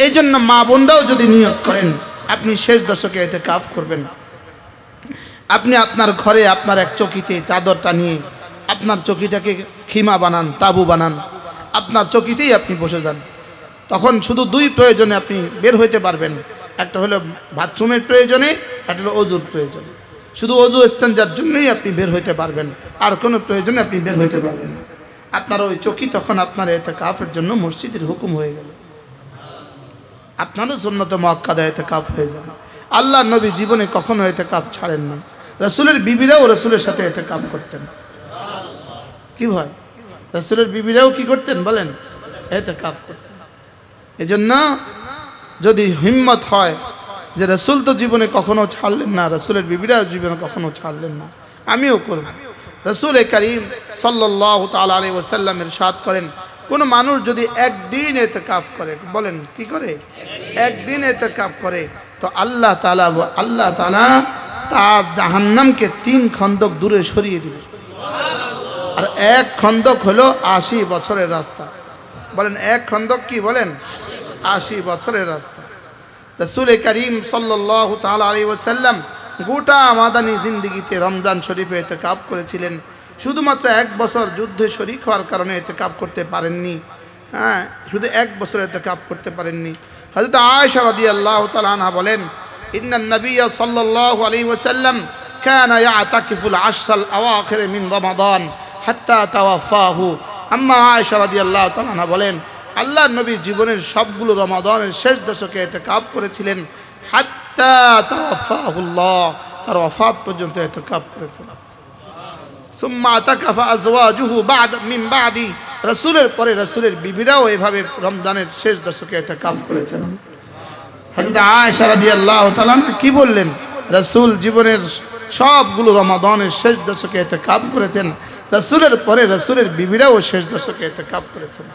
এই জন্য মা বোনরাও যদি নিয়ত করেন আপনি শেষ দশকে ইতিকাফ করবেন, আপনি আপনার ঘরে আপনার এক চকিতে চাদর টানিয়ে আপনার চকিটাকে খিমা বানান, তাবু বানান, আপনার চকিতেই আপনি বসে যান। তখন শুধু দুই প্রয়োজনে আপনি বের হইতে পারবেন, একটা হলো বাথরুমের প্রয়োজনে, একটা হলো অজুর প্রয়োজনে। শুধু অজু ইস্তেঞ্জার জন্যই আপনি বের হইতে পারবেন, আর কোনো প্রয়োজনে আপনি বের হইতে পারবেন না। আপনার ওই চকি তখন আপনার ইতিকাফের জন্য মসজিদের হুকুম হয়ে গেল, আপনারও সুন্নত মুআক্কাদা ইতিকাফ হয়ে যাবে। আল্লাহ নবী জীবনে কখনো ইতিকাফ ছাড়েন না, রাসূলের বিবিরাও রাসূলের সাথে ইতিকাফ করতেন। কি ভয়, রাসূলের বিবিরাও কি করতেন বলেন? ইতিকাফ করতেন। এজন্য যদি হিম্মত হয় যে রাসূল তো জীবনে কখনো ছাড়লেন না, রাসূলের বিবিরাও জীবনে কখনো ছাড়লেন না, আমিও করব। রাসূল করিম সাল্লাল্লাহু তাআলা আলাইহি ওয়াসাল্লাম ইরশাদ করেন, কোন মানুষ যদি একদিন ইতিকাফ করে, বলেন কি করে? একদিন ইতিকাফ করে, তো আল্লাহ তাআলা তার জাহান্নামকে 3 খন্দক দূরে সরিয়ে দিবে। আর এক খন্দক হলো 80 বছরের রাস্তা। বলেন এক খন্দক কি? বলেন 80 বছরের রাস্তা। রাসূল করিম সাল্লাল্লাহু তাআলা আলাইহি ওয়াসাল্লাম গোটা মাদানী জিন্দেগিতে রমজান শরীফে ইতিকাফ করেছিলেন। শুধুমাত্র 1 বছর যুদ্ধে শরীক হওয়ার কারণে ইতিকাফ করতে পারেননি। হ্যাঁ, শুধু 1 বছর ইতিকাফ করতে পারেননি। হযরত আয়েশা রাদিয়াল্লাহু তাআলা আনহা বলেন, ইন্নান নাবিয়্যা সাল্লাল্লাহু আলাইহি ওয়াসাল্লাম কানা ইয়াতাকিফুল আশরাল আওয়াখির মিন রমাদান হাত্তা তাওয়াফাহু। আম্মা আয়েশা রাদিয়াল্লাহু তাআলা আনহা বলেন, আল্লাহর নবী জীবনের সবগুলো রমাদানের শেষ দশকে ইতিকাফ করেছিলেন, হাত্তা তাওয়াফাহুল্লাহ, তার ওয়াফাত পর্যন্ত ইতিকাফ করেছিলেন। সুম্মা আতাকাফা আজওয়াজুহু মিন বাদি, রাসূলের পরে রাসূলের বিবিরাও এভাবে রমজানের শেষ দশকে ইতিকাফ করেছেন। হযরত আয়েশা রাদিয়াল্লাহু তাআলা কি বললেন? রাসূল জীবনের সবগুলো রমাদানের শেষ দশকে ইতিকাফ করেছেন, রাসূলের পরে রাসূলের বিবিরাও শেষ দশকে ইতিকাফ করেছেন।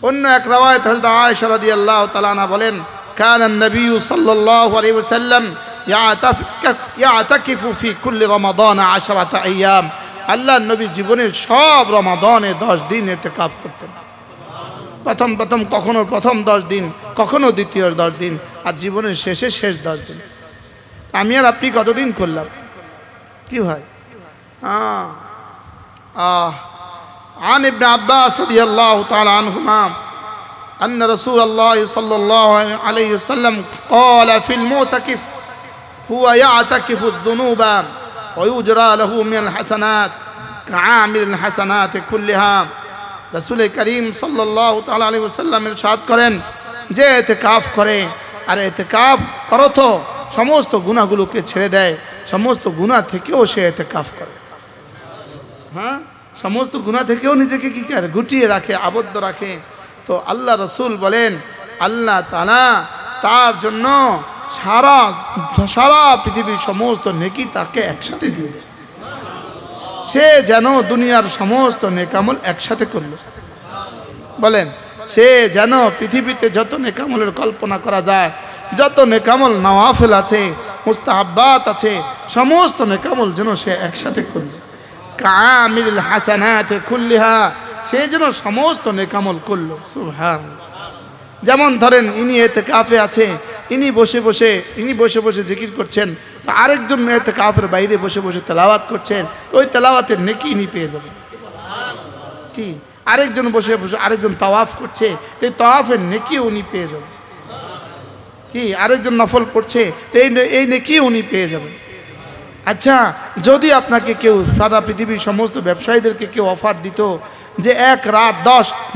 অন্য এক রাওয়ায়াত হযরত আয়েশা রাদিয়াল্লাহু তাআলা বলেন, কানা নবী সাল্লাল্লাহু আলাইহি ওয়াসাল্লাম ইয়াতাকিফু ফি কুল্লি রমাদান 10 আইয়াম। আল্লাহর নবী জীবনের সব রমাদানে 10 দিন ইতিকাফ করতেন। প্রথম কখনো প্রথম 10 দিন, কখনো দ্বিতীয় 10 দিন, আর জীবনের শেষে শেষ 10 দিন। আমি আর আপনি কতদিন করলাম? কি ভাই? عن ابن عباس رضي الله تعالى عنهما أن رسول الله صلى الله عليه وسلم قال في المعتكف هو يعتكف الذنوب ويجرى له من الحسنات كعامل الحسنات كلها। رسول كريم صلى الله تعالى عليه وسلم ইরশাদ করেন, যে ইতিকাফ করে, আর ইতিকাফ করো তো সমস্ত গুনাহগুলোকে ছেড়ে দেয়, সমস্ত গুনাহ থেকেও সে ইতিকাফ করে। হ্যাঁ, সমস্ত গুনাহ থেকেও নিজেকে কি করে? গুটিয়ে রাখে, আবদ্ধ রাখে। তো আল্লাহ রাসূল বলেন, আল্লাহ তাআলা তার জন্য সারা পৃথিবীর সমস্ত নেকি তাকে একসাথে দিয়ে দেয়। সে যেন দুনিয়ার সমস্ত নেকামল একসাথে করল। বলেন, সে যেন পৃথিবীতে যত নেকামলের কল্পনা করা যায়, যত নেকামল নওয়াফিল আছে, মুস্তাহাব্বাত আছে, সমস্ত নেকামল যেন সে একসাথে করল। কামিল হাসানাত কুল্লিহা, সে যেন সমস্ত নেকামল করলো। সুবহানাল্লাহ। যেমন ধরেন ইনি ইতিকাফে আছে, ইনি বসে বসে জিকির করছেন, আরেকজন ইতিকাফের বাইরে বসে বসে তেলাওয়াত করছেন, তো ওই তেলাওয়াতের নেকি ইনি পেয়ে যাবেন। কি? আরেকজন বসে বসে আরেকজন তাওয়াফ করছে, তো এই তাওয়াফের নেকি উনি পেয়ে যাবেন। কি? আরেকজন নফল পড়ছে, তো এই নেকি উনি পেয়ে যাবেন। আচ্ছা, যদি আপনাকে কেউ, সারা পৃথিবীর সমস্ত ব্যবসায়ীদেরকে কেউ অফার দিত যে 1 রাত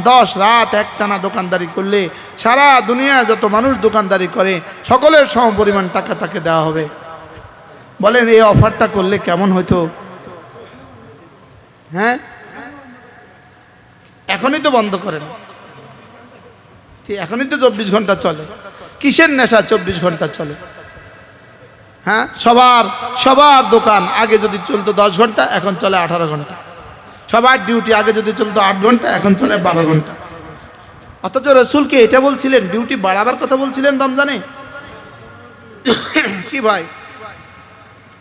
10 রাত একটানা দোকানদারি করলে সারা দুনিয়া যত মানুষ দোকানদারি করে সকলের সমপরিমাণ টাকা তাকে দেওয়া হবে, বলেন এই অফারটা করলে কেমন হতো? হ্যাঁ, এখনই তো বন্ধ করেন, এখনই তো 24 ঘন্টা চলে। কিসের নেশা 24 ঘন্টা চলে? হ্যাঁ, সবার দোকান আগে যদি চলতো 10 ঘন্টা, এখন চলে 18 ঘন্টা। সবার ডিউটি আগে যদি চলতো 8 ঘন্টা, এখন চলে 12 ঘন্টা। অথচ রাসূলকে এটা বলছিলেন, ডিউটি বাড়াবার কথা বলছিলেন রমজানে। কি ভাই,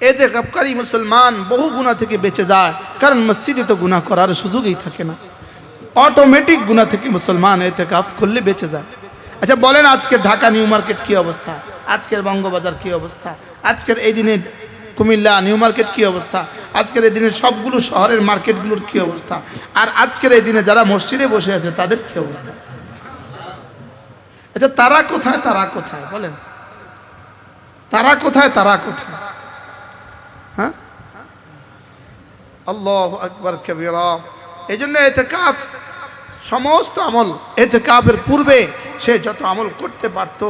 ইতিকাফকারী মুসলমান বহু গুনাহ থেকে বেঁচে যায়, কারণ মসজিদে তো গুনাহ করার সুযোগই থাকে না। অটোমেটিক গুনাহ থেকে মুসলমান ইতিকাফ করলে বেঁচে যায়। আচ্ছা বলেন, আজকের ঢাকা নিউ মার্কেট কি অবস্থা, আজকের বঙ্গবাজার কি অবস্থা, আজকের এই দিনে কুমিল্লা নিউ মার্কেট কি অবস্থা, আজকের এই দিনে সবগুলো শহরের মার্কেটগুলোর কি অবস্থা, আর আজকের এই দিনে যারা মসজিদে বসে আছে তাদের কি অবস্থা? আচ্ছা তারা কোথায়, তারা কোথায় বলেন, তারা কোথায়, তারা কোথায়? হ্যাঁ, আল্লাহু আকবার কবীরা। এই জন্য ইতিকাফ সমস্ত আমল, ইতিকাফের পূর্বে সে যত আমল করতে পারত,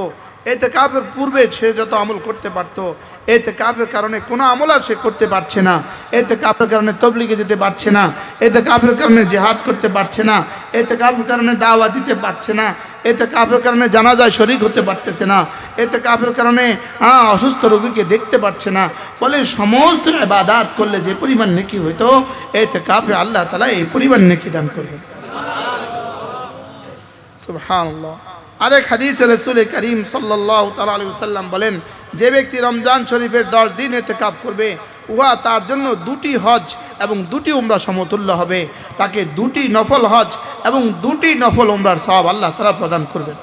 ইতিকাফের পূর্বে সে যত আমল করতে পারত, ইতিকাফের কারণে কোনো আমল আর সে করতে পারছে না, ইতিকাফের কারণে তাবলীগে যেতে পারছে না, ইতিকাফের কারণে জিহাদ করতে পারছে না, ইতিকাফের কারণে দাওয়াত দিতে পারছে না, ইতিকাফের কারণে জানাজায় শরীক হতে পারতেছে না, ইতিকাফের কারণে অসুস্থ রোগীকে দেখতে পারছে না। বলে সমস্ত ইবাদত করলে যে পরিমাণ নেকি হইতো, ইতিকাফে আল্লাহ তাআলা এই পরিমাণ নেকি দান করবেন। সুবহানাল্লাহ। আরেক হাদিসে রাসূল করিম সাল্লাল্লাহু তাআলা আলাইহি ওয়াসাল্লাম বলেন, যে ব্যক্তি রমজান শরীফের 10 দিন ইতিকাফ করবে, উহা তার জন্য 2টি হজ এবং 2টি উমরা সমতুল্য হবে। তাকে 2টি নফল হজ এবং 2টি নফল উমরার সওয়াব আল্লাহ তাআলা প্রদান করবেন।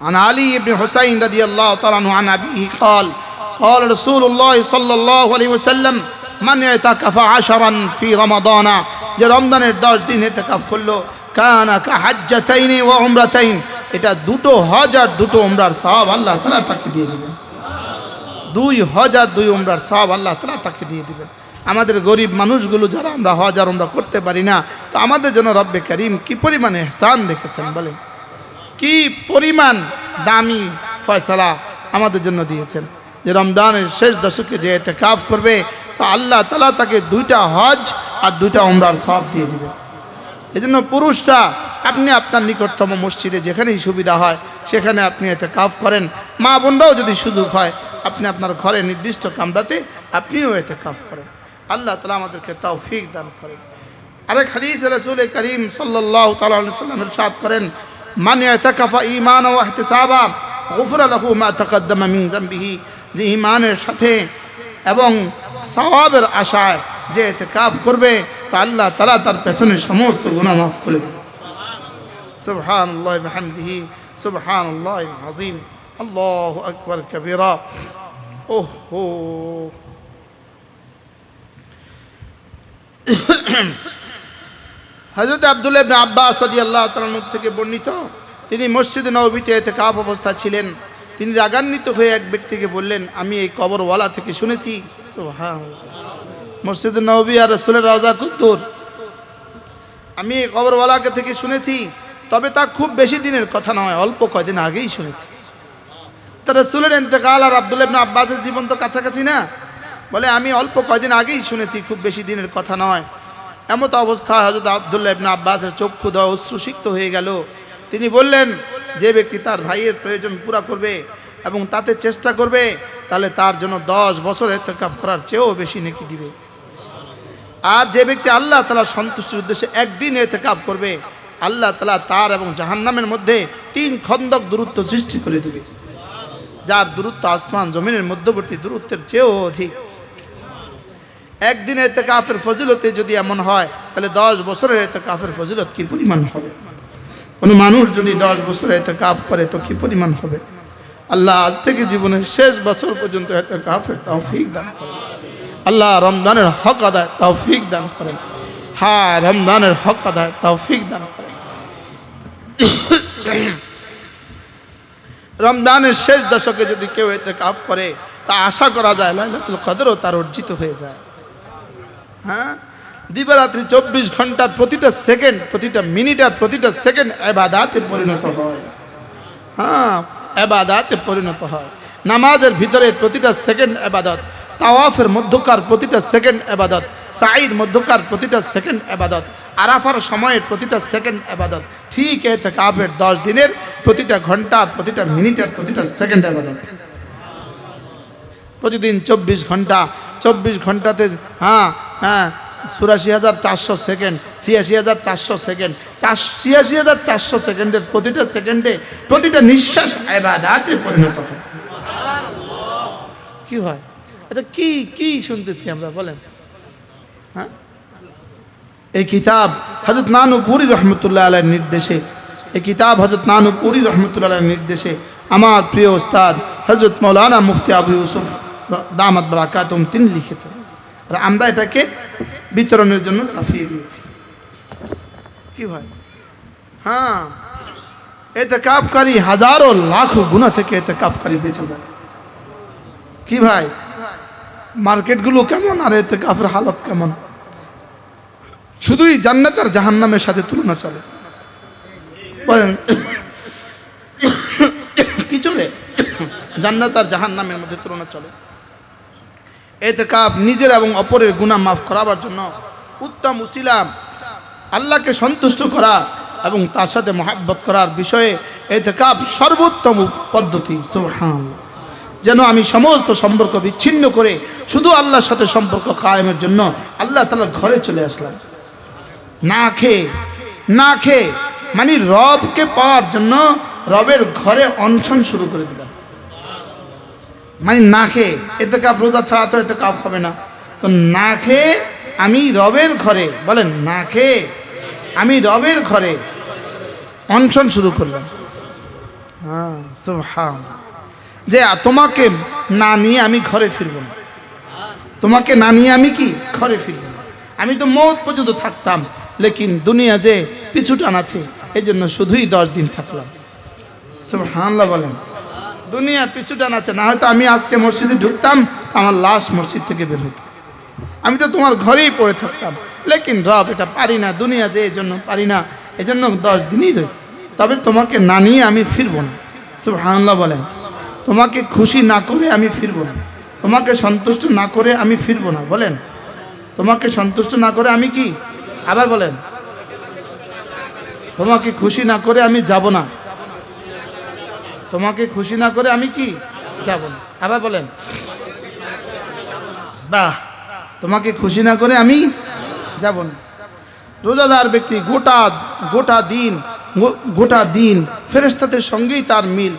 عن علي بن حسين رضي الله تعالى عنه عن أبيه قال قال رسول الله صلى الله عليه وسلم من اعتكف 10 في رمضان, যে রমজানের 10 দিন ইতিকাফ করলো, কানা কাহাজ্জাতাইনি ওয়া উমরাতাইন, এটা 2টো হজ আর 2টো উমরার সওয়াব আল্লাহ তাআলা তাকে দিয়ে দিবেন। 2 হজ আর 2 উমরার সওয়াব আল্লাহ তাআলা তাকে দিয়ে দিবেন। আমাদের গরিব মানুষগুলো যারা আমরা হজ আর উমরা করতে পারি না, তো আমাদের জন্য রব্বে করিম কি পরিমাণ ইহসান রেখেছেন বলেন, কি পরিমাণ দামি ফয়সালা আমাদের জন্য দিয়েছেন, যে রমজানের শেষ দশকে যে ইতিকাফ করবে, তো আল্লাহ তাআলা তাকে 2টা হজ আর 2টা উমরার সওয়াব দিয়ে দিবেন। এজন্য পুরুষরা আপনি আপনার নিকটতম মসজিদে যেখানেই সুবিধা হয় সেখানে আপনি ইতিকাফ করেন। মা বোনরাও যদি সুযোগ হয় আপনি আপনার ঘরে নির্দিষ্ট কামরাতে আপনিও ইতিকাফ করেন। আল্লাহ তাআলা আমাদেরকে তৌফিক দান করেন। আরেক হাদিসে রাসূল করিম সাল্লাল্লাহু তাআলা আলাইহি ওয়াসাল্লাম ইরশাদ করেন, মান ইতাকাফা ঈমানান ওয়া ইহতিসাবা গুফিরা লাহু মা তাকাদ্দামা মিন যামবিহি, যে ঈমানের সাথে এবং সওয়াবের আশায় যে ইতিকাফ করবে, তো আল্লাহ তাআলা তার পেছনের সমস্ত গুনাহ মাফ করে দেবেন। সুবহানাল্লাহি ওয়া বিহামদিহি সুবহানাল্লাহিল আযীম, আল্লাহু আকবার কবীরা। ওহো, হযরত আব্দুল্লাহ ইবনে আব্বাস রাদিয়াল্লাহু তাআলা থেকে বর্ণিত, তিনি মসজিদে নববীতে ইতিকাফ অবস্থা ছিলেন। তিনি রাগান্বিত হয়ে এক ব্যক্তিকে বললেন, আমি এই কবরওয়ালা থেকে শুনেছি, সুবহানাল্লাহ, মসজিদে নববী আর রাসূলের রওজা কত দূর, আমি এই কবরওয়ালাকে থেকে শুনেছি, তবে তা খুব বেশি দিনের কথা নয়, অল্প কয়েকদিন আগেই শুনেছি। তা রাসূলের ইন্তেকাল আর আব্দুল্লাহ ইবনে আব্বাসের জীবন তো কাছাকাছি না? বলে আমি অল্প কয়েকদিন আগেই শুনেছি, খুব বেশি দিনের কথা নয়। এমত অবস্থায় হযরত আব্দুল্লাহ ইবনে আব্বাসের চক্ষু দেওয়া অশ্রুসিক্ত হয়ে গেল। তিনি বললেন, যে ব্যক্তি তার ভাইয়ের প্রয়োজন পুরা করবে এবং তাতে চেষ্টা করবে, তাহলে তার জন্য 10 বছর ইতিকাফ করার চেয়েও বেশি নেকি দিবে। আর যে ব্যক্তি আল্লাহ তাআলা সন্তুষ্টির উদ্দেশ্যে একদিন ইতিকাফ করবে, আল্লাহ তাআলা তার এবং জাহান্নামের মধ্যে 3 খন্দক দূরত্ব সৃষ্টি করে দেবে, যার দূরত্ব আসমান জমিনের মধ্যবর্তী দূরত্বের চেয়েও অধিক। একদিন ইতিকাফের ফজিলতে যদি এমন হয়, তাহলে 10 বছরের ইতিকাফের ফজিলত কি পরিমাণ হবে? কোনো মানুষ যদি 10 বছর ইতিকাফ করে তো কি পরিমাণ হবে? আল্লাহ আজ থেকে জীবনের শেষ বছর পর্যন্ত ইতিকাফের তৌফিক দান করেন। আল্লাহ রমজানের হক আদায় তৌফিক দান করেন। হ্যাঁ, রমজানের হক আদায় তৌফিক দান করেন। রমজানের শেষ দশকে যদি কেউ ইতিকাফ করে, তা আশা করা যায় লাইলাতুল কদরও তার অর্জিত হয়ে যায়। হ্যাঁ, দিবারাত্রি 24 ঘন্টার প্রতিটা সেকেন্ড, প্রতিটা মিনিট আর প্রতিটা সেকেন্ড ইবাদতে পরিণত হয়। হ্যাঁ, ইবাদতে পরিণত হয়। নামাজের ভিতরে প্রতিটা সেকেন্ড ইবাদত, তাওয়াফের মধ্যকার প্রতিটা সেকেন্ড ইবাদত, সাঈর মধ্যকার প্রতিটা সেকেন্ড ইবাদত, আরাফার সময়ের প্রতিটা সেকেন্ড ইবাদত, ঠিক ইতিকাফের 10 দিনের প্রতিটা ঘন্টার প্রতিটা মিনিটের প্রতিটা সেকেন্ড ইবাদত। প্রতিদিন 24 ঘন্টা, 24 ঘন্টাতে ৮৪,৪০০ সেকেন্ড, ৮৬,৪০০ সেকেন্ড, ৮৬,৪০০ সেকেন্ডের প্রতিটা সেকেন্ডে প্রতিটা নিঃশ্বাস ইবাদতে পরিণত হয়। কি হয়? এটা কি কি শুনতেছি আমরা বলেন? হ্যাঁ, এই কিতাব হযরত নানুপুরী রহমতুল্লাহ আলাইহির নির্দেশে এই কিতাব হযরত নানুপুরি রহমতুল্লাহর নির্দেশে আমার প্রিয় উস্তাদ হযরত মাওলানা মুফতি আবু ইউসুফ দামাত বারাকাতুহুম তিনি লিখেছেন, আর আমরা এটাকে বিতরণের জন্য ছাপিয়ে দিয়েছি। কি ভাই? হ্যাঁ, এতেকাফকারী হাজারো লাখো গুনাহ থেকে এতেকাফকারী বেঁচে যায়। কি ভাই, মার্কেটগুলো কেমন আর এতেকাফের হালত কেমন? শুধুই জান্নাত আর জাহান্নামের সাথে তুলনা চলে। বলেন কি চলে? জান্নাত আর জাহান্নামের মধ্যে তুলনা চলে। এতেকাফ নিজের এবং অপরের গুনাহ মাফ করাবার জন্য উত্তম উসিলা, আল্লাহকে সন্তুষ্ট করা এবং তার সাথে মহব্বত করার বিষয়ে এতেকাফ সর্বোত্তম পদ্ধতি। সুবহানাল্লাহ। যেন আমি সমস্ত সম্পর্ক বিচ্ছিন্ন করে শুধু আল্লাহর সাথে সম্পর্ক কায়েমের জন্য আল্লাহ তাআলার ঘরে চলে আসলাম, না খেয়ে মানে রবকে পাওয়ার জন্য রবের ঘরে অনশন শুরু করে দিলাম। মানে না খেয়ে, এতেকাফ রোজা ছাড়া তো এতেকাফ হবে না। তো না খেয়ে আমি রবের ঘরে, বলেন না খেয়ে আমি রবের ঘরে অনশন শুরু করলাম। হ্যাঁ, সুবহানাল্লাহ। যে তোমাকে না নিয়ে আমি ঘরে ফিরব না, তোমাকে না নিয়ে আমি কি ঘরে ফিরব না। আমি তো মওত পর্যন্ত থাকতাম, লেকিন দুনিয়া যে পিছু টান আছে এই জন্য শুধুই 10 দিন থাকলাম। সুবহানাল্লাহ বলেন। দুনিয়া পিছু টান আছে, না হয়তো আমি আজকে মসজিদে ঢুকতাম, আমার লাশ মসজিদ থেকে বের হতো, আমি তো তোমার ঘরেই পড়ে থাকতাম। লেকিন রব এটা পারি না, দুনিয়া যে এই জন্য পারি না, এই জন্য 10 দিনই রয়েছে। তবে তোমাকে না নিয়ে আমি ফিরব না। সুবহানাল্লাহ বলেন। তোমাকে খুশি না করে আমি ফিরব না, তোমাকে সন্তুষ্ট না করে আমি ফিরব না। বলেন, তোমাকে সন্তুষ্ট না করে আমি কি? আবার বলেন, তোমাকে খুশি না করে আমি যাব না, তোমাকে খুশি না করে আমি কি যাব না। আবার বলেন, বাহ, তোমাকে খুশি না করে আমি যাব না। রোজাদার ব্যক্তি গোটা দিন ফেরেশতাদের সঙ্গেই তার মিল,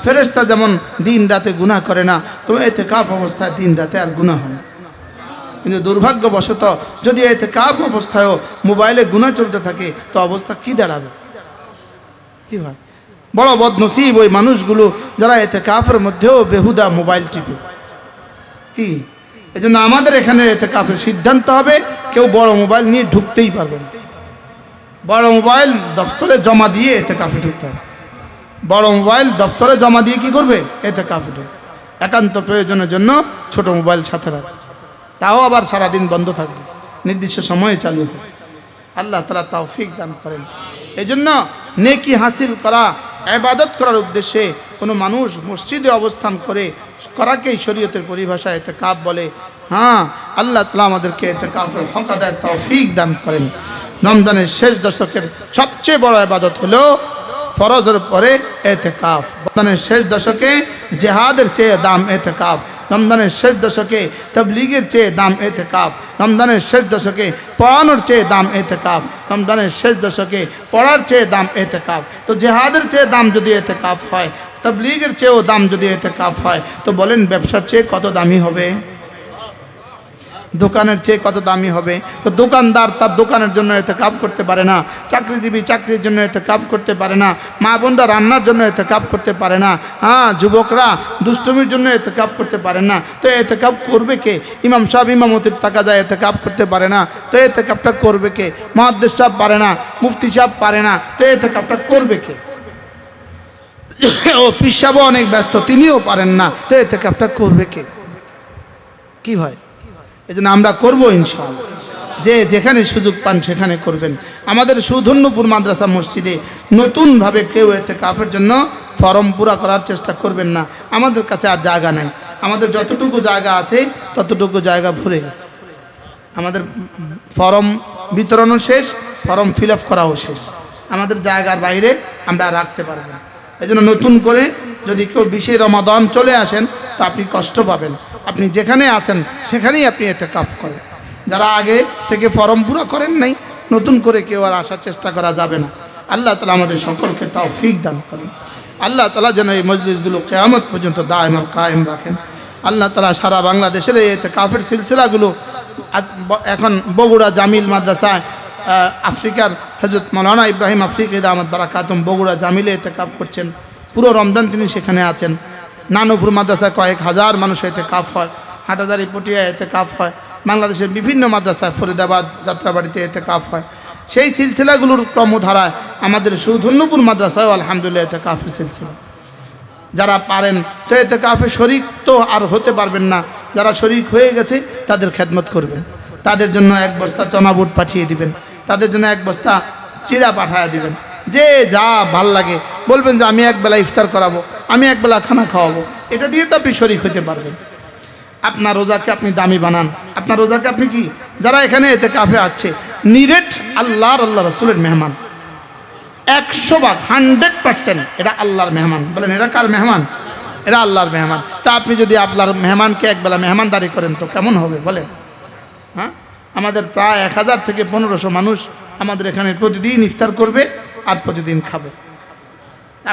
ফেরেশতা যেমন দিন রাতে গুনাহ করে না, তো ইতিকাফ অবস্থায় দিন রাতে আর গুনাহ হয় না। কিন্তু দুর্ভাগ্যবশত যদি ইতিকাফ অবস্থায়ও মোবাইলে গুনাহ চলতে থাকে, তো অবস্থা কি দাঁড়াবে? কি হয়? বড় বদনসিব ওই মানুষগুলো যারা ইতিকাফের মধ্যেও বেহুদা মোবাইল টিপে। কি এজন্য আমাদের এখানে ইতিকাফের সিদ্ধান্ত হবে, কেউ বড় মোবাইল নিয়ে ঢুকতেই পারবে না। বড় মোবাইল দফতরে জমা দিয়ে ইতিকাফে ঢুকতে হবে। বড় মোবাইল দফতরে জমা দিয়ে কি করবে? ইতিকাফে ঢুকবে। একান্ত প্রয়োজনের জন্য ছোট মোবাইল সাথে রাখবে, তাও আবার সারাদিন বন্ধ থাকবে, নির্দিষ্ট সময়ে চালু হবে। আল্লাহ তাআলা তৌফিক দান করেন। এজন্য নেকি হাসিল করা, ইবাদত করার উদ্দেশ্যে কোনো মানুষ মসজিদে অবস্থান করাকেই শরীয়তের পরিভাষায় ইতিকাফ বলে। হ্যাঁ, আল্লাহ তাআলা আমাদেরকে ইতিকাফের হক আদায়ের তৌফিক দান করেন। রমজানের শেষ দশকের সবচেয়ে বড় ইবাদত হলো ফরজের পরে ইতিকাফ। রমজানের শেষ দশকে জিহাদের চেয়ে দাম ইতিকাফ, রমজানের শেষ দশকে তাবলীগের চেয়ে দাম ইতিকাফ, রমজানের শেষ দশকে পড়ানোর চেয়ে দাম ইতিকাফ, রমজানের শেষ দশকে পড়ার চেয়ে দাম ইতিকাফ। তো জিহাদের চেয়ে দাম যদি ইতিকাফ হয়, তাবলীগের চেয়েও দাম যদি ইতিকাফ হয়, তো বলেন ব্যবসার চেয়ে কত দামি হবে? দোকানের চেয়ে কত দামি হবে? তো দোকানদার তার দোকানের জন্য ইতিকাফ করতে পারে না, চাকরিজীবী চাকরির জন্য ইতিকাফ করতে পারে না, মা বোনরা রান্নার জন্য ইতিকাফ করতে পারে না, হ্যাঁ যুবকরা দুষ্টুমির জন্য ইতিকাফ করতে পারে না। তো ইতিকাফ করবে কে? ইমাম সাহেব ইমামতির টাকা যায় ইতিকাফ করতে পারে না, তো ইতিকাফটা করবে কে? মুহাদ্দিস সাহেব পারে না, মুফতি সাহেব পারে না, তো ইতিকাফটা করবে কে? ও পীর সাহেবও অনেক ব্যস্ত, তিনিও পারেন না, তো ইতিকাফটা করবে কে? কি হয়? এই জন্য আমরা করবো ইনশাআল্লাহ, যে যেখানে সুযোগ পান সেখানে করবেন। আমাদের সুধন্যপুর মাদ্রাসা মসজিদে নতুনভাবে কেউ ইতিকাফের জন্য ফরম পুরা করার চেষ্টা করবেন না। আমাদের কাছে আর জায়গা নাই, আমাদের যতটুকু জায়গা আছে ততটুকু জায়গা ভরে গেছে। আমাদের ফরম বিতরণও শেষ, ফরম ফিল আপ করাও শেষ, আমাদের জায়গার বাইরে আমরা রাখতে পারবো না। এই জন্য নতুন করে যদি কেউ 20 রমাদান চলে আসেন, তো আপনি কষ্ট পাবেন। আপনি যেখানে আছেন সেখানেই আপনি ইতিকাফ করেন। যারা আগে থেকে ফরম পুরো করেন নাই, নতুন করে কেউ আর আসার চেষ্টা করা যাবে না। আল্লাহ তাআলা আমাদের সকলকে তৌফিক দান করেন। আল্লাহ তাআলা যেন এই মজলিসগুলো কিয়ামত পর্যন্ত দায়েম আর কায়েম রাখেন। আল্লাহ তাআলা সারা বাংলাদেশের এই ইতিকাফের সিলসিলাগুলো এখন বগুড়া জামিল মাদ্রাসায় আফ্রিকার হযরত মাওলানা ইব্রাহিম আফ্রিকি দামাত বারাকাতুম বগুড়া জামিলে ইতিকাফ করছেন, পুরো রমজান তিনি সেখানে আছেন। নানুপুর মাদ্রাসায় কয়েক হাজার মানুষ ইতিকাফ হয়, হাটাজারি পটিয়া ইতিকাফ হয়, বাংলাদেশের বিভিন্ন মাদ্রাসায় ফরিদাবাদ যাত্রাবাড়িতে ইতিকাফ হয়। সেই সিলসিলাগুলোর ক্রমধারায় আমাদের সুধন্যপুর মাদ্রাসায় আলহামদুলিল্লাহ ইতিকাফের সিলসিলা। যারা পারেন তো ইতিকাফে শরীক তো আর হতে পারবেন না, যারা শরীক হয়ে গেছে তাদের খেদমত করবেন, তাদের জন্য এক বস্তা চনা বুট পাঠিয়ে দিবেন, তাদের জন্য এক বস্তা চিড়া পাঠিয়ে দিবেন। যে যা ভাল লাগে বলবেন যে আমি একবেলা ইফতার করাবো, আমি একবেলা খানা খাওয়াবো, এটা দিয়ে তো আপনি শরীক হতে পারবেন। আপনার রোজাকে আপনি দামি বানান, আপনার রোজাকে আপনি কি, যারা এখানে ইতিকাফে আসছে নিরেট আল্লাহ রসুলের মেহমান, 100% 100% এটা আল্লাহর মেহমান। বলেন এরা কার মেহমান? এরা আল্লাহর মেহমান। তা আপনি যদি আপনার মেহমানকে একবেলা মেহমানদারি করেন তো কেমন হবে বলেন? হ্যাঁ, আমাদের প্রায় 1000 থেকে 1500 মানুষ আমাদের এখানে প্রতিদিন ইফতার করবে আর প্রতিদিন খাবে।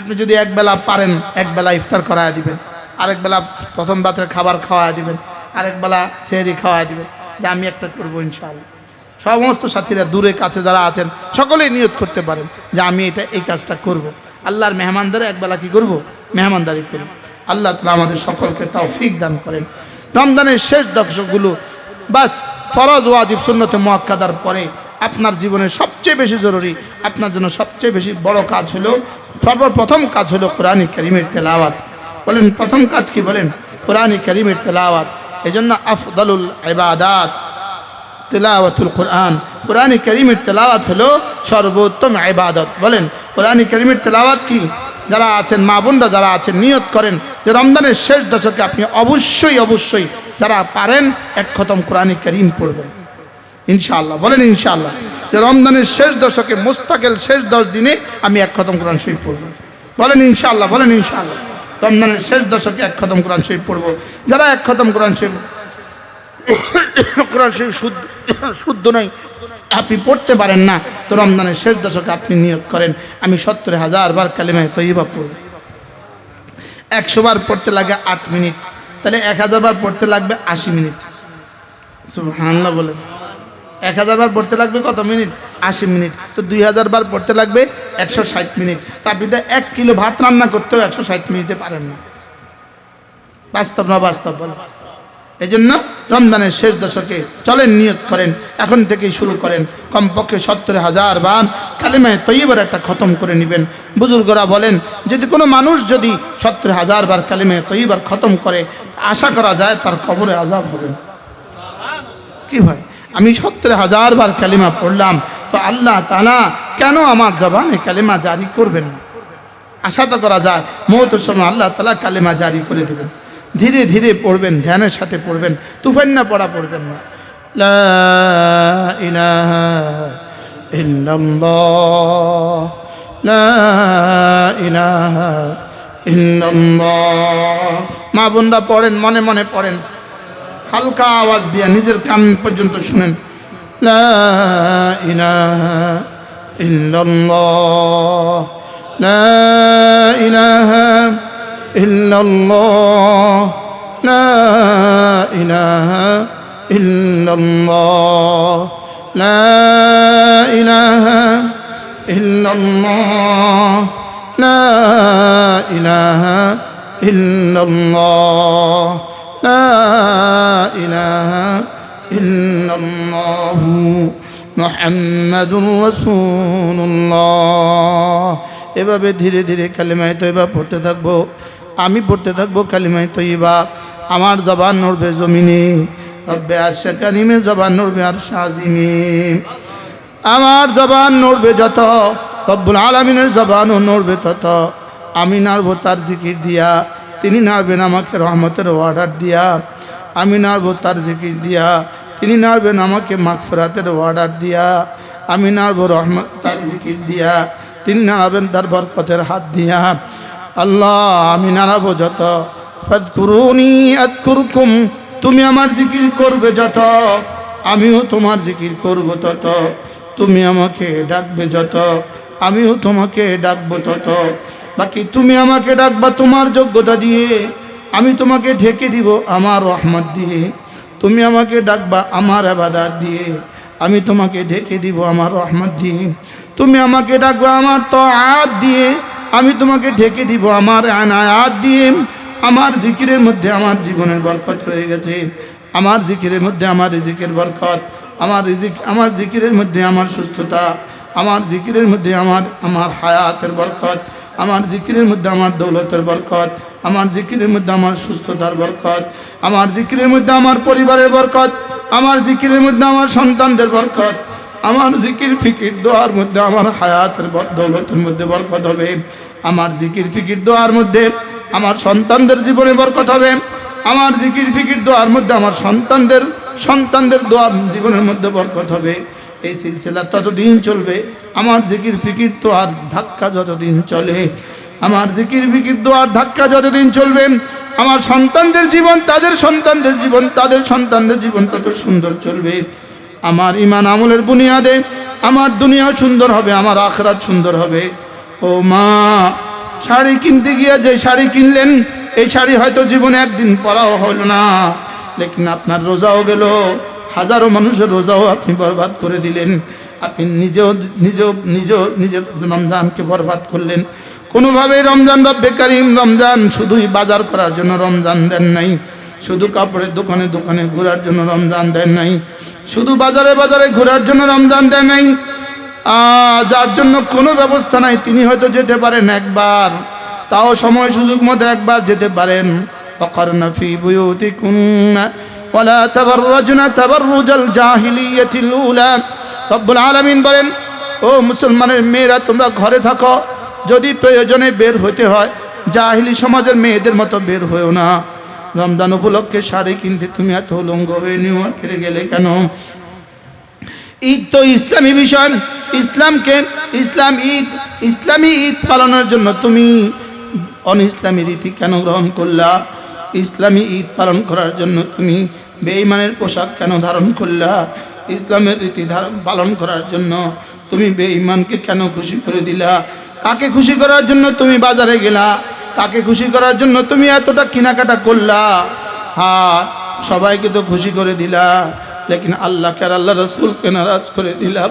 আপনি যদি একবেলা পারেন একবেলা ইফতার করায় দিবেন, আরেকবেলা প্রথম রাতের খাবার খাওয়া দিবেন, আরেকবেলা সেহরি খাওয়া দিবেন, যে আমি একটা করবো ইনশাআল্লাহ। সমস্ত সাথীরা দূরে কাছে যারা আছেন সকলেই নিয়ত করতে পারেন যে আমি এই কাজটা করব, আল্লাহর মেহমানদারে একবেলা কি করব, মেহমানদারি করব। আল্লাহ তাআলা আমাদের সকলকে তৌফিক দান করেন। রমজানের শেষ দশকগুলো বাস ফরজ ওয়াজিব সুন্নতে মুআক্কাদার পরে আপনার জীবনের সবচেয়ে বেশি জরুরি, আপনার জন্য সবচেয়ে বেশি বড় কাজ হলো, সর্বপ্রথম কাজ হলো কোরআন কারীমের তেলাওয়াত। বলেন প্রথম কাজ কি? বলেন কোরআন কারীমের তেলাওয়াত। এজন্য আফদালুল ইবাদাত তেলাওয়াতুল কোরআন। কোরআন কারীমের তেলাওয়াত হলো সর্বোত্তম ইবাদত। বলেন কোরআন কারীমের তেলাওয়াত কি? যারা আছেন মা বোনরা যারা আছেন নিয়ত করেন যে রমজানের শেষ দশকে আপনি অবশ্যই যারা পারেন এক খতম কোরআন কারীম পড়বেন ইনশাআল্লাহ। বলেন ইনশাআল্লাহ, যে রমজানের শেষ দশকে মুস্তাকিল শেষ 10 দিনে আমি এক খতম কোরআন শরীফ পড়ব। বলেন ইনশাআল্লাহ, বলেন ইনশাআল্লাহ, রমজানের শেষ দশকে এক খতম কোরআন শরীফ পড়ব। যারা এক খতম কোরআন শরীফ শুদ্ধ নয় আপনি পড়তে পারেন না, তো রমজানের শেষ দশকে আপনি নিয়ত করেন আমি 70,000 বার কালিমায়ে তয়্যিবা পড়ব। 100 বার পড়তে লাগে 8 মিনিট, তাহলে 1000 বার পড়তে লাগবে 80 মিনিট। সুবহানাল্লাহ বলেন। 1000 বার পড়তে লাগবে কত মিনিট? 80 মিনিট। তো 2000 বার পড়তে লাগবে 160 মিনিট। তা আপনি তো 1 কিলো ভাত রান্না করতেও 160 মিনিটে পারেন না। বাস্তব না বাস্তব বলেন? এই জন্য রমজানের শেষ দশকে চলেন নিয়ত করেন, এখন থেকেই শুরু করেন, কমপক্ষে 70,000 বার কালিমায়ে তয়্যিবার একটা খতম করে নেবেন। বুজুর্গরা বলেন যদি কোনো মানুষ যদি 70,000 বার কালিমায়ে তয়্যিবার খতম করে আশা করা যায় তার কবরে আযাব হবে। কি ভাই, আমি 70,000 বার কালিমা পড়লাম, তো আল্লাহ তাআলা কেন আমার জবানে কালিমা জারি করবেন না? আশা তো করা যায় মওতের সময় আল্লাহ তাআলা কালিমা জারি করে দেবেন। ধীরে ধীরে পড়বেন, ধ্যানের সাথে পড়বেন, তুফান্না পড়া পড়বেন না। লা ইলাহা ইল্লাল্লাহ, লা ইলাহা ইল্লাল্লাহ। মা বোনরা পড়েন, মনে মনে পড়েন, হালকা আওয়াজ দিয়ে নিজের কান পর্যন্ত শুনেন। লা ইলাহা ইল্লাল্লাহ, লা ইলাহা ইল্লাল্লাহ, লা ইলাহা ইল্লাল্লাহ, লা ইলাহা ইল্লাল্লাহ, লা ইলাহা ইল্লাল্লাহ, লা ইলাহা ইল্লাল্লাহু মুহাম্মাদুর রাসূলুল্লাহ। এভাবে ধীরে ধীরে কালিমায়ে তয়্যিবা পড়তে থাকবো, আমি পড়তে থাকবো কালিমায়ে তয়্যিবা। আমার জবান নড়বে জমিনে, রব্বে আরশে কারিমে জবান নড়বে আরশে আজিমে। আমার জবান নড়বে যত, রব্বুল আলামিনের জবানও নড়বে তত। আমি নাড়বো তার জিকির দিয়া, তিনি নাড়বেন আমাকে রহমতের অর্ডার দিয়া। আমি নাড়বো তার জিকির দিয়া, তিনি নাড়বেন আমাকে মাগফিরাতের অর্ডার দিয়া। আমি নাড়বো রহমত তার জিকির দিয়া, তিনি নাড়াবেন তার বরকতের হাত দিয়া। আল্লাহ আমি নাড়াবো যত, ফাযকুরুনি আযকুরকুম, তুমি আমার জিকির করবে যত আমিও তোমার জিকির করব তত। তুমি আমাকে ডাকবে যত আমিও তোমাকে ডাকবো তত। বাকি তুমি আমাকে ডাকবা তোমার যোগ্যতা দিয়ে, আমি তোমাকে ঢেকে দিব আমার রহমত দিয়ে। তুমি আমাকে ডাকবা আমার ইবাদত দিয়ে, আমি তোমাকে ঢেকে দিব আমার রহমত দিয়ে। তুমি আমাকে ডাকবে আমার তাআত দিয়ে, আমি তোমাকে ঢেকে দিব আমার আনায়াত দিয়ে। আমার জিকিরের মধ্যে আমার জীবনের বরকত রয়ে গেছে, আমার জিকিরের মধ্যে আমার রিজিকের বরকত, আমার জিকিরের মধ্যে আমার সুস্থতা, আমার জিকিরের মধ্যে আমার হায়াতের বরকত, আমার জিকিরের মধ্যে আমার দৌলতের বরকত, আমার জিকিরের মধ্যে আমার সুস্থতার বরকত, আমার জিকিরের মধ্যে আমার পরিবারের বরকত, আমার জিকিরের মধ্যে আমার সন্তানদের বরকত, আমার জিকির ফিকির দোয়ার মধ্যে আমার হায়াতের দৌলতের মধ্যে বরকত হবে। আমার জিকির ফিকির দোয়ার মধ্যে আমার সন্তানদের জীবনে বরকত হবে। আমার জিকির ফিকির দোয়ার মধ্যে আমার সন্তানদের দোয়ার জীবনের মধ্যে বরকত হবে। এই সিলসিলা ততদিন চলবে, আমার জিকির ফিকির দোয়ার ধাক্কা যতদিন চলে, আমার জিকির ফিকির দোয়ার ধাক্কা যতদিন চলবে, আমার সন্তানদের জীবন, তাদের সন্তানদের জীবন তত সুন্দর চলবে। আমার ঈমান আমলের বুনিয়াদে আমার দুনিয়া সুন্দর হবে, আমার আখিরাত সুন্দর হবে। ও মা, শাড়ি কিনতে গিয়ে যে শাড়ি কিনলেন, এই শাড়ি হয়তো জীবনে একদিন পরাও হলো না, লেকিন আপনার রোজাও গেল, হাজারো মানুষের রোজাও আপনি বরবাদ করে দিলেন। আপনি নিজের রমজানকে বরবাদ করলেন। কোনোভাবে রমজান রব্বে কারীম রমজান শুধুই বাজার করার জন্য রমজান দেন নাই, শুধু কাপড়ের দোকানে দোকানে ঘোরার জন্য রমজান দেন নাই, শুধু বাজারে বাজারে ঘোরার জন্য রমজান দেন নাই। যার জন্য কোনো ব্যবস্থা নাই, তিনি হয়তো যেতে পারেন একবার, তাও সময় সুযোগ মতো একবার যেতে পারেন। ওয়াকারনা ফি বুয়ুতিকুন্না ওয়ালা তাবাররাজনা তাবাররুজাল জাহিলিয়াতিল উলা। রব্বুল আলামিন বলেন, ও মুসলমানের মেয়েরা, তোমরা ঘরে থাকো, যদি প্রয়োজনে বের হতে হয় জাহিলি সমাজের মেয়েদের মতো বের হয়েও না। রমজান উপলক্ষে শাড়ি কিনতে তুমি এত উলঙ্গ হয়ে নিউ মার্কেটে গেলে কেন? ঈদ তো ইসলামী বিষয়, ইসলামী ঈদ পালনের জন্য তুমি অনইসলামী রীতি কেন গ্রহণ করলা? ইসলামী ঈদ পালন করার জন্য তুমি বেঈমানের পোশাক কেন ধারণ করলা? ইসলামের রীতি পালন করার জন্য তুমি বেঈমানকে কেন খুশি করে দিলা? কাকে খুশি করার জন্য তুমি বাজারে গেলা? কাকে খুশি করার জন্য তুমি এতটা কেনাকাটা করলা? হ্যাঁ, সবাইকে তো খুশি করে দিলা, লেকিন আল্লাহকে আর আল্লাহ রসুলকে নারাজ করে দিলাম।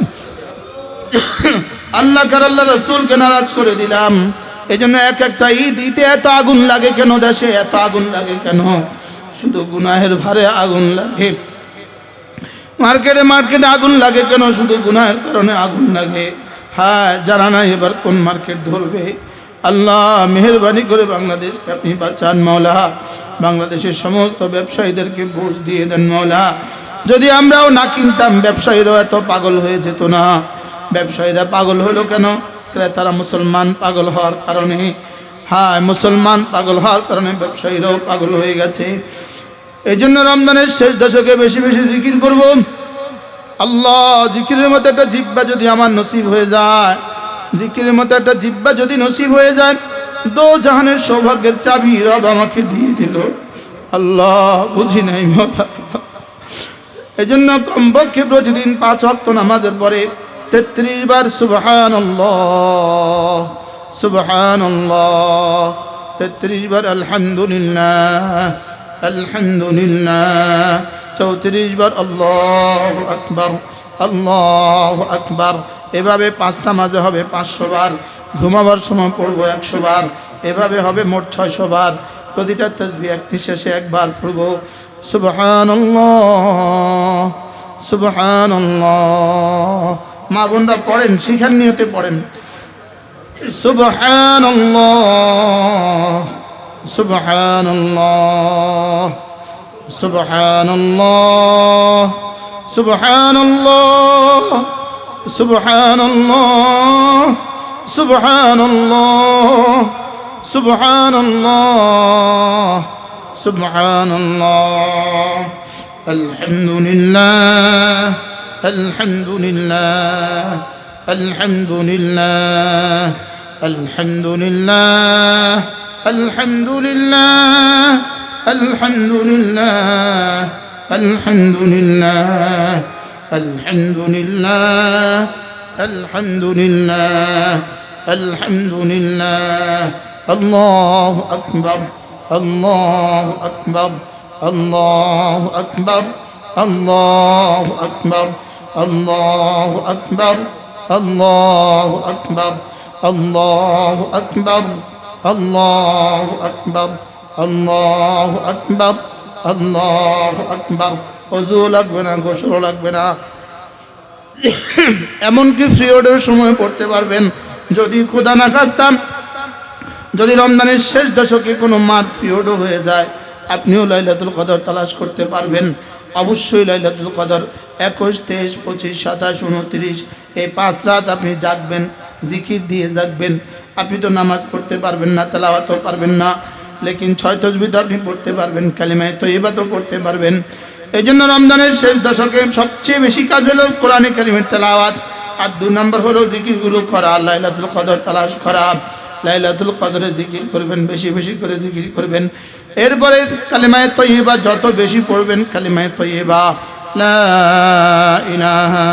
আল্লাহকে আর আল্লাহ রসুলকে নারাজ করে দিলাম। এই জন্য একটা ঈদে এত আগুন লাগে কেন? দেশে এত আগুন লাগে কেন? শুধু গুনাহের ভারে আগুন লাগে। মার্কেটে আগুন লাগে কেন? শুধু গুনাহের কারণে আগুন লাগে। হ্যাঁ, যারা নাই এবার কোন মার্কেট ধরবে? আল্লাহ মেহেরবানি করে বাংলাদেশকে আপনি বাঁচান মওলা। বাংলাদেশের সমস্ত ব্যবসায়ীদেরকে বুঝ দিয়ে দেন মওলা। যদি আমরাও না কিনতাম, ব্যবসায়ীরাও এত পাগল হয়ে যেত না। ব্যবসায়ীরা পাগল হলো কেন? ক্রেতারা মুসলমান পাগল হওয়ার কারণে। হ্যাঁ, মুসলমান পাগল হওয়ার কারণে ব্যবসায়ীরাও পাগল হয়ে গেছে। এই জন্য রমজানের শেষ দশকে বেশি বেশি জিকির করব। আল্লাহ, জিকিরের মতো একটা জিহ্বা যদি আমার নসিব হয়ে যায়, জিকিরের মতো একটা জিহ্বা যদি নসিব হয়ে যায়, দো জাহানের সৌভাগ্যের চাবি রব আমাকে দিয়ে দিল। আল্লাহ, বুঝি নাই মওলা। এই জন্য কমপক্ষে প্রতিদিন 5 ওয়াক্ত নামাজের পরে 33 বার সুবহানাল্লাহ সুবহানাল্লাহ, 33 বার আলহামদুলিল্লাহ আলহামদুলিল্লাহ, 34 বার আল্লাহু আকবার আল্লাহু আকবার। এভাবে 5 নামাজে হবে 500 বার, ঘুমাবার সময় পড়ব 100 বার, এভাবে হবে মোট 600 বার। প্রতিটা তাসবিহ একটি শেষে একবার পড়ব সুবহানাল্লাহ সুবহানাল্লাহ। মা বোনরা পড়েন, শিখার নিয়তে পড়েন সুবহানাল্লাহ সুবহানাল্লাহ সুবহানাল্লাহ সুবহানাল্লাহ সুবহানাল্লাহ সুবহানাল্লাহ সুবহানাল্লাহ সুবহানাল্লাহ। আলহামদুলিল্লাহ আলহামদুলিল্লাহ আলহামদুলিল্লাহ আলহামদুলিল্লাহ আলহামদুলিল্লাহ আলহামদুলিল্লাহ আলহামদুলিল্লাহ আলহামদুলিল্লাহ আলহামদুলিল্লাহ আলহামদুলিল্লাহ। আল্লাহু আকবার আল্লাহু আকবার আল্লাহু আকবার আল্লাহু আকবার আল্লাহু আকবার, আল্লাহু আকবার, আল্লাহু আকবার, আল্লাহু আকবার, আল্লাহু আকবার, আল্লাহু আকবার। ওযু লাগবে না, গোসল লাগবে না, এমনকি পিরিয়ডের সময় পড়তে পারবেন। যদি খোদা না খাস্তাম, যদি রমজানের শেষ দশকে কোনো মার পিরিয়ডও হয়ে যায়, আপনিও লাইলাতুল কদর তালাশ করতে পারবেন। অবশ্যই লাইলাতুল কদর 21, 23, 25, 27, 29 এই 5 রাত আপনি জাগবেন, জিকির দিয়ে জাগবেন। আপনি তো নামাজ পড়তে পারবেন না, তেলাওয়াতও পারবেন না, লেকিন 6 তাসবিহ তো আপনি পড়তে পারবেন, কালিমায়ে তয়্যিবা তো পড়তে পারবেন। এই জন্য রমজানের শেষ দশকে সবচেয়ে বেশি কাজ হলো কোরআনে কারিমের তেলাওয়াত, আর 2 নম্বর হলো জিকিরগুলো করা, লাইলাতুল কদর তালাশ করা। লাইলাতুল কদরে জিকির করবেন, বেশি বেশি করে জিকির করবেন। এরপরে কালিমায়ে তয়্যিবা যত বেশি পড়বেন, কালিমায়ে তয়্যিবা লা ইলাহা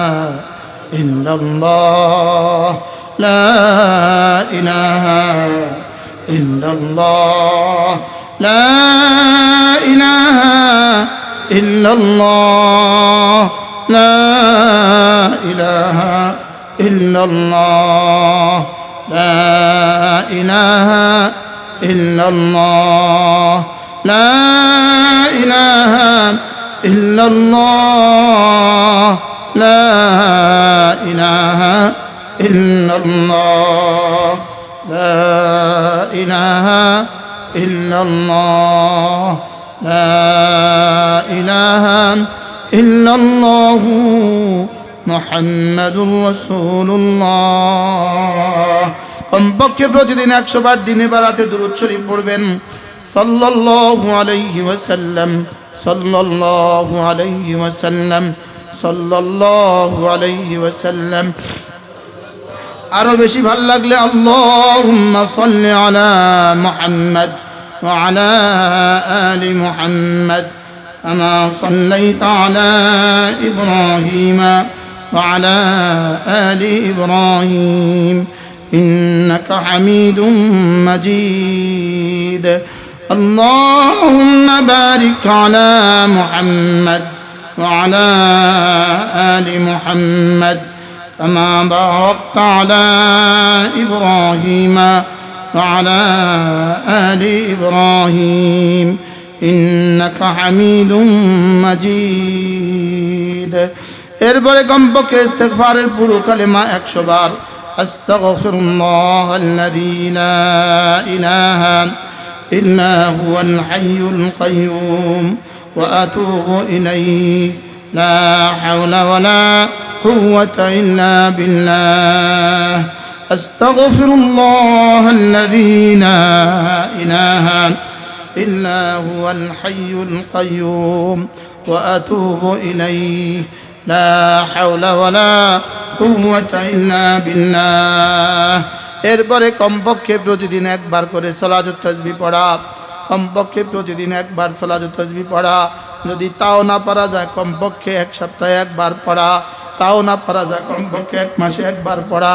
ইল্লাল্লাহ, লা ইলাহা ইল্লাল্লাহ, লা ইলাহা ইল্লাল্লাহ, লা ইলাহা ইল্লাল্লাহ, লা ইলাহা ইল্লাল্লাহ, লা ইলাহা ইল্লাল্লাহ, লা ইলাহা ইল্লাল্লাহ, লা ইলাহা ইল্লাল্লাহ, লা ইলাহা ইল্লাল্লাহ মুহাম্মাদুর রাসূলুল্লাহ। কমপক্ষে প্রতিদিন 100 বার দিনে বা রাতে দুরূদ শরীফ পড়বেন। সাল্লাল্লাহু আলাইহি ওয়াসাল্লাম, সাল্লাল্লাহু আলাইহি ওয়াসাল্লাম, সাল্লাল্লাহু আলাইহি ওয়াসাল্লাম। আরো বেশি ভালো লাগলে আল্লাহুম্মা সাল্লি আলা মুহাম্মাদ ওয়া আলা আলি মুহাম্মাদ কামা সাল্লাইতা আলা ইব্রাহিমা ওয়া আলা আলি ইব্রাহিম ইন্নাকা হামিদুম মাজিদ। আল্লাহুম্মা বারিক আলা মুহাম্মাদ ওয়া আলা আলি মুহাম্মাদ কামা বারাকতা আলা ইব্রাহিমা ওয়া আলা আলি ইব্রাহিম ইন্নাকা হামিদুম মাজিদ। এরপরে কমপক্ষে ইস্তিগফারের পুরো কালেমা 100 বার। আস্তাগফিরুল্লাহাল্লাযী লা ইলাহা ইল্লা হুয়াল হাইয়ুল কাইয়্যুম ওয়া আতুবু ইলাইহি লা হাওলা ওয়ালা কুওয়াতা ইল্লা বিল্লাহ। আস্তাগফিরুল্লাহাল্লাযী লা ইলাহা ইল্লা হুয়াল হাইয়ুল কাইয়্যুম ওয়া আতুবু ইলাইহি লা হাওলা ওয়ালা কুওয়াতা ইল্লা বিল্লাহ। এরপরে কমপক্ষে প্রতিদিন 1 বার করে সালাতুত তাসবিহ পড়া, কমপক্ষে প্রতিদিন 1 বার সালাতুত তাসবিহ পড়া। যদি তাও না পারা যায় কমপক্ষে 1 সপ্তাহে 1 বার পড়া, তাও না পারা যায় কমপক্ষে 1 মাসে 1 বার পড়া।